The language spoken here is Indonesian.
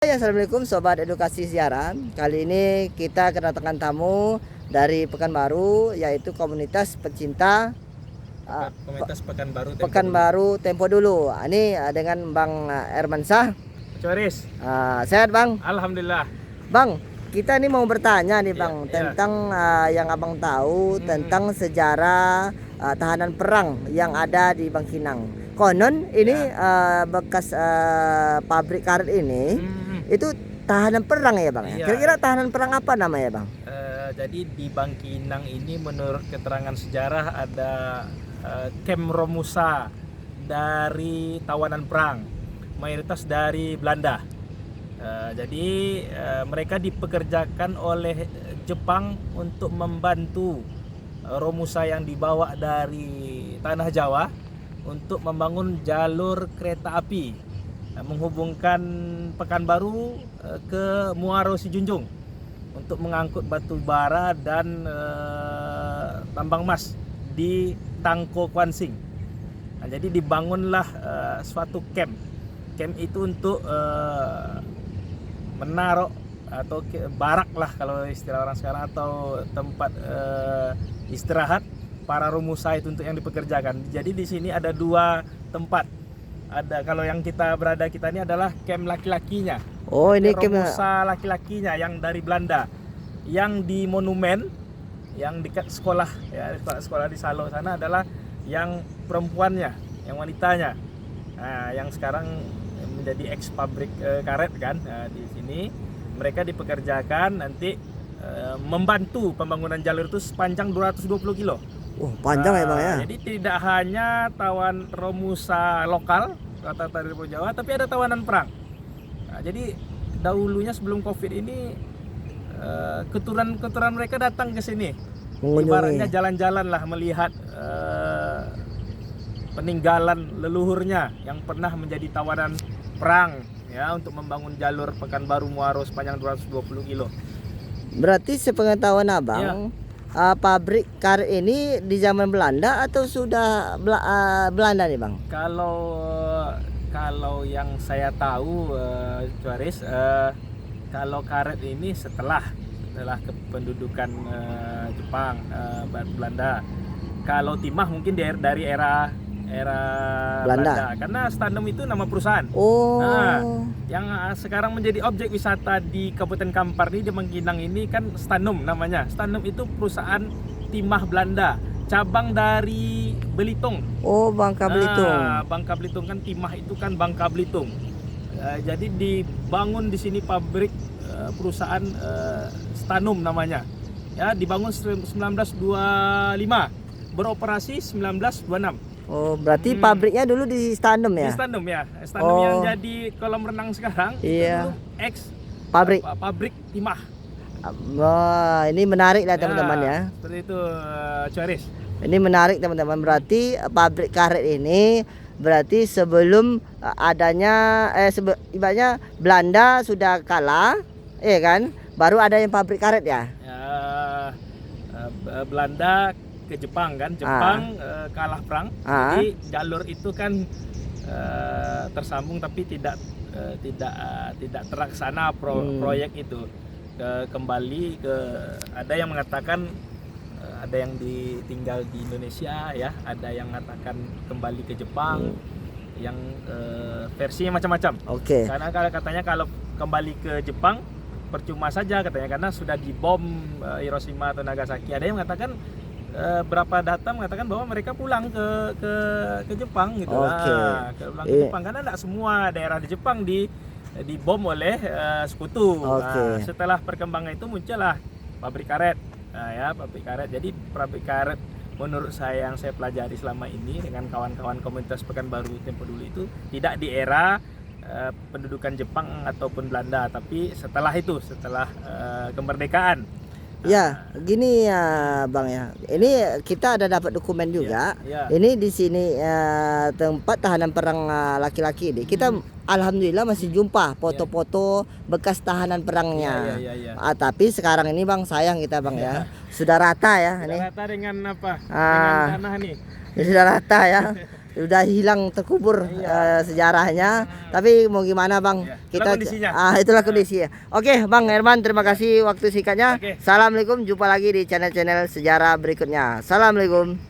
Ya, assalamualaikum Sobat Edukasi Siaran. Kali ini kita kedatangan tamu dari Pekanbaru, yaitu komunitas pecinta Komunitas Pekanbaru Pekanbaru Tempo Dulu. Ini dengan Bang Hermansyah. Coris. Sehat Bang? Alhamdulillah. Bang, kita ini mau bertanya nih Bang, Iya. tentang yang Abang tahu tentang sejarah tahanan perang yang ada di Bangkinang. Konon ini bekas pabrik karet ini itu tahanan perang ya Bang. Iya. Kira-kira tahanan perang apa namanya Bang? Jadi di Bangkinang ini menurut keterangan sejarah ada Kem Romusa dari tawanan perang, mayoritas dari Belanda. Jadi mereka dipekerjakan oleh Jepang untuk membantu Romusa yang dibawa dari tanah Jawa untuk membangun jalur kereta api menghubungkan Pekanbaru ke Muaro Sijunjung untuk mengangkut batu bara dan tambang emas di Tangko Kwansing. Nah, jadi dibangunlah suatu camp. Camp itu untuk menaruh atau barak lah kalau istilah orang sekarang, atau tempat istirahat para Romusa itu untuk yang dipekerjakan. Jadi di sini ada dua tempat. Ada, kalau yang kita ini adalah camp laki-lakinya. Oh, ini camp Romusa laki-lakinya yang dari Belanda. Yang di monumen yang dekat sekolah ya, sekolah di Salo sana adalah yang perempuannya, yang wanitanya. Nah, yang sekarang menjadi ex pabrik karet kan. Nah, di sini mereka dipekerjakan nanti membantu pembangunan jalur itu sepanjang 220 kilo. Panjang ya Bang ya. Jadi tidak hanya tawan Romusa lokal rata-rata dari Pulau Jawa, tapi ada tawanan perang. Nah, jadi dahulunya sebelum Covid ini keturunan mereka datang ke sini. Ibaratnya jalan-jalan lah melihat peninggalan leluhurnya yang pernah menjadi tawanan perang ya, untuk membangun jalur Pekanbaru Muaro sepanjang 220 kilo. Berarti sepengetahuan Abang, pabrik karet ini di zaman Belanda atau sudah Belanda nih Bang? Kalau yang saya tahu, Coris, kalau karet ini setelah kependudukan Jepang, Belanda. Kalau timah mungkin dari era Belanda. Karena Stanum itu nama perusahaan. Nah, yang sekarang menjadi objek wisata di Kabupaten Kampar ini, di Bangkinang ini kan Stanum namanya. Stanum itu perusahaan timah Belanda, cabang dari Belitung. Bangka Belitung. Bangka Belitung kan timah itu kan Bangka Belitung. Jadi dibangun di sini pabrik perusahaan Stanum namanya. Ya, dibangun 1925, beroperasi 1926. Berarti pabriknya dulu di Stanum ya? Di Stanum ya. Stanum yang jadi kolam renang sekarang. Iya. Itu ex pabrik timah. Wah, ini menarik lah teman-teman ya. Seperti itu, Coris. Ini menarik teman-teman. Berarti pabrik karet ini berarti sebelum adanya ibaratnya Belanda sudah kalah, kan? Baru ada yang pabrik karet ya? Belanda ke Jepang kan, Jepang kalah perang. Jadi jalur itu kan tersambung tapi tidak terlaksana proyek itu. Kembali ke, ada yang mengatakan ada yang ditinggal di Indonesia ya, ada yang mengatakan kembali ke Jepang, yang versinya macam-macam. Karena katanya kalau kembali ke Jepang percuma saja katanya, karena sudah dibom Hiroshima atau Nagasaki. Ada yang mengatakan berapa data mengatakan bahwa mereka pulang ke Jepang gitu lah, pulang ke Jepang, karena tidak semua daerah di Jepang dibom oleh sekutu. Nah, setelah perkembangan itu muncullah pabrik karet. Pabrik karet. Jadi pabrik karet menurut saya, yang saya pelajari selama ini dengan kawan-kawan komunitas Pekanbaru Tempo Dulu, itu tidak di era pendudukan Jepang ataupun Belanda, tapi setelah kemerdekaan. Ya, gini ya Bang ya. Ini kita ada dapat dokumen juga. Ini di sini tempat tahanan perang laki-laki ini. Kita alhamdulillah masih jumpa foto-foto bekas tahanan perangnya. Tapi sekarang ini Bang, sayang kita Bang ya. Sudah rata ya. Sudah ini. Rata dengan apa? Dengan tanah nih. Sudah rata ya. udah hilang terkubur sejarahnya. Tapi mau gimana Bang? Iya, Kita itulah kondisinya. itulah kondisinya. Oke, Bang Herman, terima kasih waktu singkatnya. Oke. Assalamualaikum, jumpa lagi di channel-channel sejarah berikutnya. Assalamualaikum.